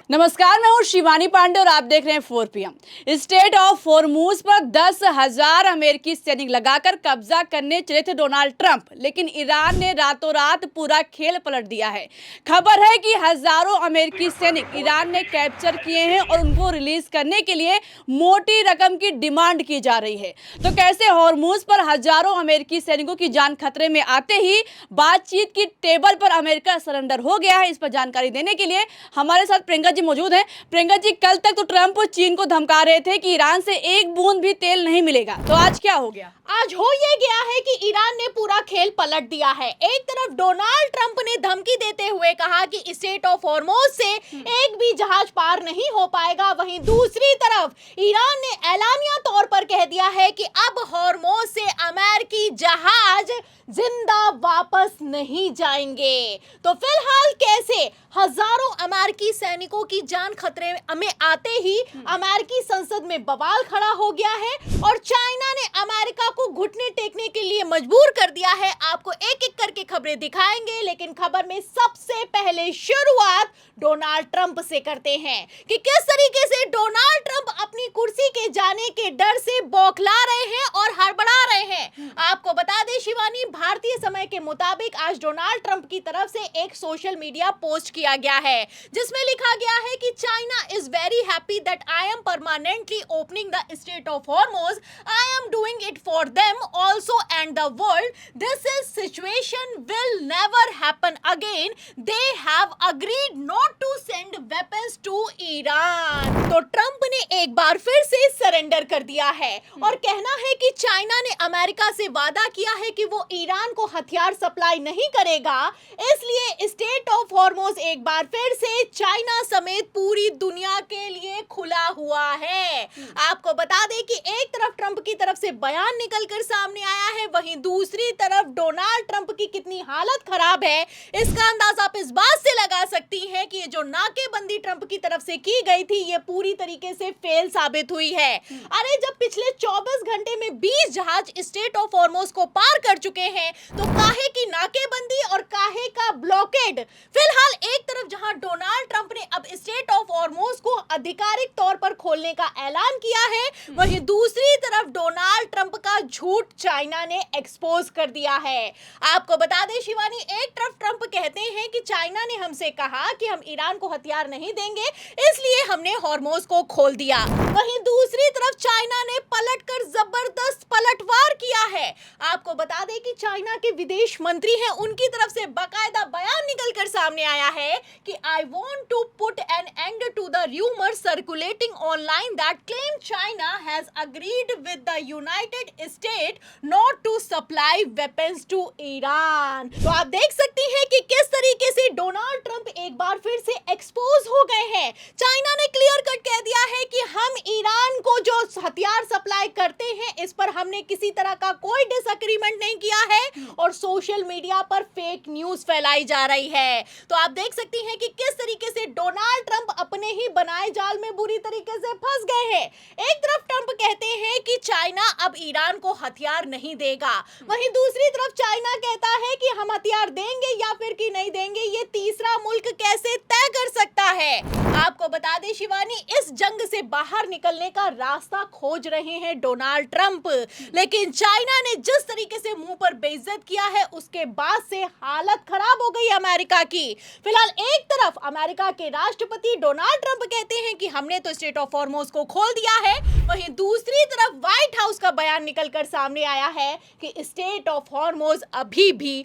नमस्कार, मैं हूँ शिवानी पांडे और आप देख रहे हैं 4 PM। स्टेट ऑफ हॉर्मुज पर 10,000 अमेरिकी सैनिक लगाकर कब्जा करने चले थे डोनाल्ड ट्रंप, लेकिन ईरान ने रातों रात पूरा खेल पलट दिया है। खबर है कि हजारों अमेरिकी सैनिक ईरान ने कैप्चर किए हैं और उनको रिलीज करने के लिए मोटी रकम की डिमांड की जा रही है। तो कैसे हॉर्मुज पर हजारों अमेरिकी सैनिकों की जान खतरे में आते ही बातचीत की टेबल पर अमेरिका सरेंडर हो गया है, इस पर जानकारी देने के लिए हमारे साथ प्रियंका जी मौजूद हैं। प्रियंका जी, कल तक तो ट्रंप चीन को धमका रहे थे कि ईरान से एक बूंद भी तेल नहीं मिलेगा, तो आज क्या हो गया? आज हो ये गया है कि ईरान ने पूरा खेल पलट दिया है। एक तरफ डोनाल्ड ट्रंप ने धमकी देते हुए कहा कि स्टेट ऑफ हॉर्मुज से एक भी जहाज पार नहीं हो पाएगा, वहीं दूसरी तरफ ईरान ने ऐलानिया तौर पर कह दिया है कि अब हॉर्मुज से अमेरिकी जहाज जिंदा वापस नहीं जाएंगे। तो फिलहाल कैसे हजारों अमेरिकी सैनिकों की जान खतरे में आते ही अमेरिकी संसद में बवाल खड़ा हो गया है और चाइना ने अमेरिका को घुटने टेकने के लिए मजबूर कर दिया है। आपको एक एक करके खबरें दिखाएंगे, लेकिन खबर में सबसे पहले शुरुआत डोनाल्ड ट्रंप से करते हैं कि किस तरीके से डोनाल्ड ट्रंप अपनी कुर्सी के जाने के डर से बौखला रहे हैं और हड़बड़ा रहे हैं। आपको बता दें शिवानी, भारतीय समय के मुताबिक आज डोनाल्ड ट्रंप की तरफ से एक सोशल मीडिया पोस्ट किया गया है जिसमें लिखा गया है कि China is very happy that I am permanently opening the state of Hormuz. I am doing it for them also and the world. This is situation will never happen again. They have agreed not to send weapons to Iran. तो Trump ने एक बार फिर से surrender कर दिया है और कहना है कि चाइना ने अमेरिका से वादा किया है कि वो ईरान को हथियार सप्लाई नहीं करेगा, इसलिए स्टेट ऑफ हॉर्मुज एक बार फिर से चाइना समेत पूरी दुनिया के लिए खुला हुआ है। आपको बता दें कि एक तरफ ट्रंप की तरफ से बयान निकलकर सामने आया है, वहीं दूसरी तरफ डोनाल्ड ट्रंप की कितनी हालत खराब है इसका अंदाजा आप इस बात से लगा सकती हैं कि ये जो नाकेबंदी ट्रंप की तरफ से की गई थी ये पूरी तरीके से फेल साबित हुई है। अरे जब पिछले 24 घंटे में 20 जहाज स्टेट ऑफ हॉर्मुज को पार कर चुके हैं तो काहे की नाकेबंदी और काहे का ब्लॉकेड। फिलहाल एक तरफ जहां डोनाल्ड ट्रंप ने अब स्टेट ऑफ हॉर्मुज को आधिकारिक तौर पर खोलने का ऐलान किया है, वहीं दूसरी तरफ डोनाल्ड ट्रंप का झूठ चाइना ने एक्सपोज कर दिया है। आपको बता दें शिवानी, एक तरफ ट्रंप कहते हैं कि चाइना ने हमसे कहा कि हम ईरान को हथियार नहीं देंगे, इसलिए हमने हॉर्मुज को खोल दिया। वहीं दूसरी तरफ चाइना ने पलटकर जबरदस्त पलटवार किया है। आपको बता दें कि चाइना के विदेश मंत्री हैं, उनकी तरफ से बाकायदा बयान निकलकर सामने आया है कि I want to put an end to the rumour circulating online that claim China has agreed with the United State not to supply weapons to Iran. तो आप देख सकती हैं कि किस तरीके से डोनाल्ड ट्रंप एक बार फिर से एक्सपोज हो गए हैं। चाइना ने क्लियर कट कह दिया है कि हम ईरान को जो हथियार सप्लाई करते हैं इस पर हमने किसी तरह का कोई डिसएग्रीमेंट नहीं किया है और सोशल मीडिया पर फेक न्यूज फैलाई जा रही है। तो आप देख सकती हैं कि किस तरीके से डोनाल्ड ट्रंप अपने ही बनाए जाल में बुरी तरीके से फंस गए हैं। एक तरफ ट्रंप कहते हैं कि चाइना अब ईरान को हथियार नहीं देगा, वहीं दूसरी तरफ चाइना कहता है कि हम हथियार देंगे या फिर कि नहीं देंगे ये तीसरा मुल्क कैसे तय कर सकता है। आपको बता दें शिवानी, इस जंग से बाहर निकलने का रास्ता खोज रहे हैं डोनाल्ड ट्रंप, लेकिन चाइना ने जिस तरीके से मुंह पर बेइज्जत किया है उसके बाद से हालत खराब हो गई अमेरिका की। फिलहाल एक तरफ अमेरिका के राष्ट्रपति डोनाल्ड ट्रंप कहते हैं कि हमने तो स्टेट ऑफ हॉर्मुज को खोल दिया है, वहीं दूसरी तरफ व्हाइट हाउस का बयान निकलकर सामने आया है कि स्टेट ऑफ हॉर्मुज अभी भी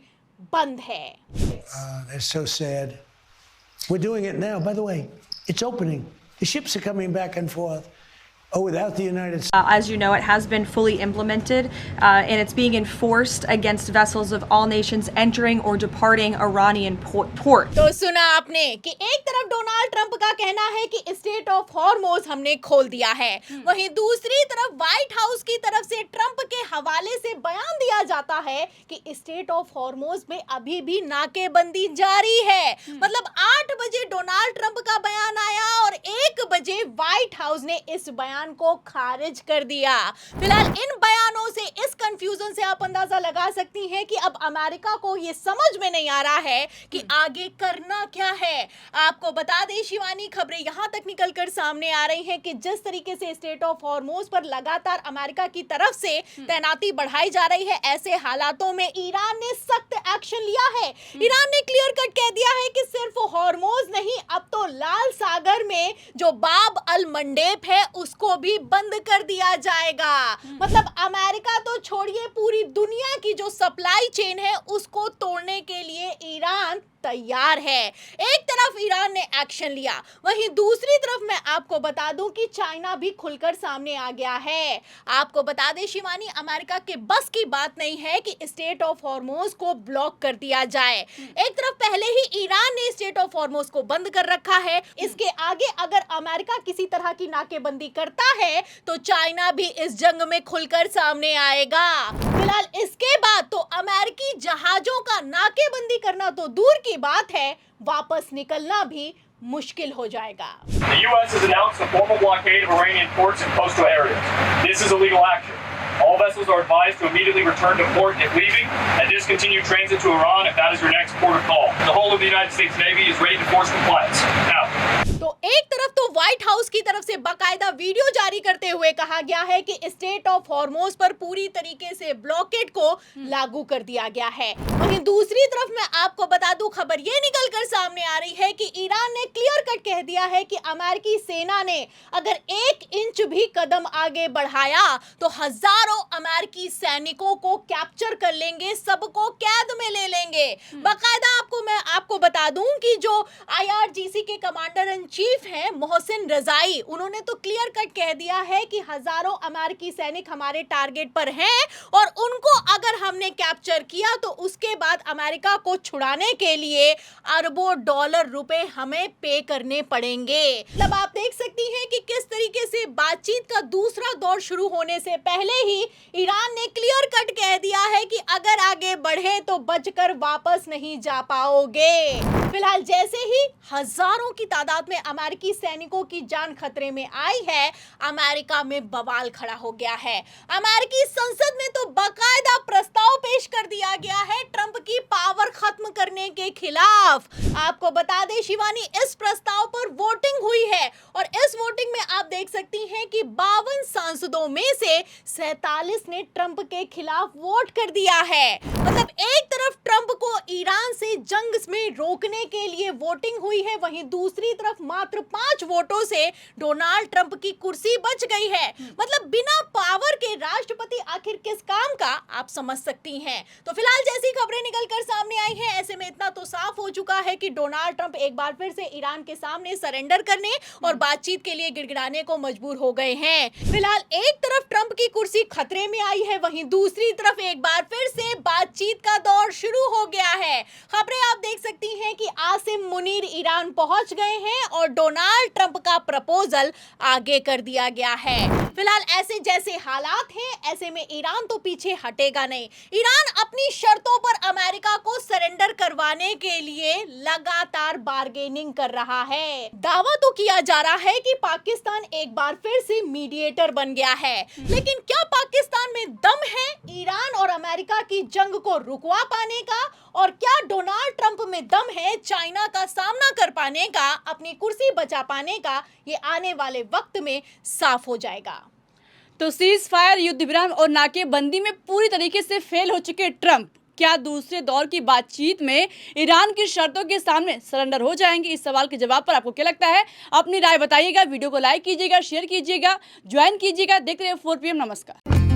बंद है। That's so sad. We're doing it now. By the way, it's opening. The ships are coming back and forth. Oh, without the United States. As you know, it has been fully implemented and it's being enforced against vessels of all nations entering or departing Iranian port. तो सुना आपने कि एक तरफ Donald Trump का कहना है कि स्टेट ऑफ हॉर्मुज हमने खोल दिया है, वहीं दूसरी तरफ व्हाइट हाउस की तरफ से ट्रंप के हवाले से बयान दिया जाता है कि स्टेट ऑफ हॉर्मुज में अभी भी नाकेबंदी जारी है। मतलब 8 बजे डोनाल्ड ट्रंप का बयान आया और 1 बजे व्हाइट हाउस ने इस बयान बयान को खारिज कर दिया। फिलहाल इन बयानों से, इस कंफ्यूजन से आप अंदाजा लगा सकती हैं कि अब अमेरिका को ये समझ में नहीं आ रहा है कि आगे करना क्या है। आपको बता दें शिवानी, खबरें यहां तक निकलकर सामने आ रही हैं कि जिस तरीके से स्ट्रेट ऑफ हॉर्मोज पर लगातार अमेरिका की तरफ से तैनाती बढ़ाई जा रही है, ऐसे हालातों में ईरान ने सख्त एक्शन लिया है। ईरान ने क्लियर कट कह दिया है कि सिर्फ हॉर्मोज नहीं, अब तो लाल सागर में जो बाब अल मंडेब है उसको भी बंद कर दिया जाएगा। मतलब अमेरिका तो छोड़िए, पूरी दुनिया की जो सप्लाई चेन है उसको तोड़ने के लिए ईरान तैयार है। एक तरफ ईरान ने एक्शन लिया, वहीं दूसरी तरफ मैं आपको बता दूं कि चाइना भी खुलकर सामने आ गया है। आपको बता दें शिवानी, अमेरिका के बस की बात नहीं है कि स्ट्रेट ऑफ हॉर्मोज को ब्लॉक कर दिया जाए। एक तरफ पहले ही ईरान ने स्ट्रेट ऑफ हॉर्मोज को बंद कर रखा है, इसके आगे अगर अमेरिका किसी तरह की नाकेबंदी करता है तो चाइना भी इस जंग में खुलकर सामने आएगा। फिलहाल इसके बाद तो अमेरिकी जहाजों का नाकेबंदी करना तो दूर की बात है, वापस निकलना भी मुश्किल हो जाएगा। The U.S. has announced a formal blockade of Iranian ports and coastal areas. This is illegal action. All vessels are advised to immediately return to port if leaving and discontinue transit to Iran if that is your next port of call. The whole of the United States Navy is ready to force compliance. Now, तो एक तरफ तो white house की तरफ से बाकायदा video जारी करते हुए कहा गया है कि स्ट्रेट ऑफ हॉर्मोज पर पूरी तरीके से ब्लॉकेड को लागू कर दिया गया है। वहीं दूसरी तरफ मैं आपको बता दूं, खबर ये निकलकर सामने आ रही है कि ईरान ने क्लियर कट कह दिया है कि अमेरिकी सेना ने अगर 1 इंच भी कदम आगे बढ़ाया तो हजारों अमेरिकी सैनिकों को कैप्चर कर लेंगे, सबको कैद में ले लेंगे। बाकायदा मैं आपको बता दूं कि जो IRGC के कमांडर इन चीफ हैं मोहसिन रजाई, उन्होंने तो क्लियर कट कह दिया है कि हजारों अमेरिकी सैनिक हमारे टारगेट पर हैं और उनको अगर हमने कैप्चर किया तो उसके बाद अमेरिका को छुड़ाने के लिए अरबों डॉलर रुपए हमें पे करने पड़ेंगे। मतलब आप देख सकती हैं कि किस तरीके से बातचीत का दूसरा दौर शुरू होने से पहले ही ईरान ने क्लियर कट कह दिया है कि अगर आगे बढ़े तो बचकर वापस नहीं जा पाओगे। फिलहाल जैसे ही हजारों की तादाद में अमेरिकी सैनिकों की जान खतरे में आई है, अमेरिका में बवाल खड़ा हो गया है। अमेरिकी संसद में तो बाकायदा प्रस्ताव पेश कर दिया गया है ट्रंप की पावर खत्म करने के खिलाफ। आपको बता दें शिवानी, इस प्रस्ताव पर वोटिंग हुई है और इस वोटिंग में आप देख सकती हैं कि 52 सांसदों में से 47 ने ट्रंप के खिलाफ वोट कर दिया है। मतलब एक तरफ ट्रंप को ईरान से जंग में रोकने के लिए वोटिंग हुई है, वहीं दूसरी तरफ मात्र 5 वोटों से डोनाल्ड ट्रंप की कुर्सी बच गई है। मतलब बिना पावर के राष्ट्रपति आखिर किस काम का, आप समझ सकती हैं। तो फिलहाल जैसी खबरें निकलकर सामने आई हैं, ऐसे में इतना तो साफ हो चुका है कि डोनाल्ड ट्रंप एक बार फिर से ईरान के सामने सरेंडर करने और बातचीत के लिए गिड़गिड़ाने को मजबूर हो गए हैं। फिलहाल एक तरफ ट्रंप की कुर्सी खतरे में आई है, वहीं दूसरी तरफ एक बार फिर से बातचीत का दौर शुरू हो गया है। खबरें आप देख सकती हैं कि आसिम मुनीर ईरान पहुंच गए हैं और डोनाल्ड ट्रंप का प्रपोजल आगे कर दिया गया है। फिलहाल ऐसे जैसे हालात हैं, ऐसे में ईरान तो पीछे हटेगा नहीं। ईरान अपनी शर्तों पर अमेरिका को सरेंडर करवाने के लिए लगातार बार्गेनिंग कर रहा है। दावा तो किया जा रहा है कि पाकिस्तान एक बार फिर से मीडिएटर बन गया है, लेकिन क्या पाकिस्तान में दम है ईरान और अमेरिका की जंग को रुकवा पाने का, और क्या डोनाल्ड ट्रंप में दम है चाइना का सामना कर पाने का, अपनी कुर्सी बचा पाने का? ये आने वाले वक्त में साफ हो जाएगा। तो सीज फायर, युद्ध विराम और नाकेबंदी में पूरी तरीके से फेल हो चुके ट्रंप क्या दूसरे दौर की बातचीत में ईरान की शर्तों के सामने सरेंडर हो जाएंगे? इस सवाल के जवाब पर आपको क्या लगता है? अपनी राय बताइएगा, वीडियो को लाइक कीजिएगा, शेयर कीजिएगा, ज्वाइन कीजिएगा। देखते रहिए 4 PM। नमस्कार।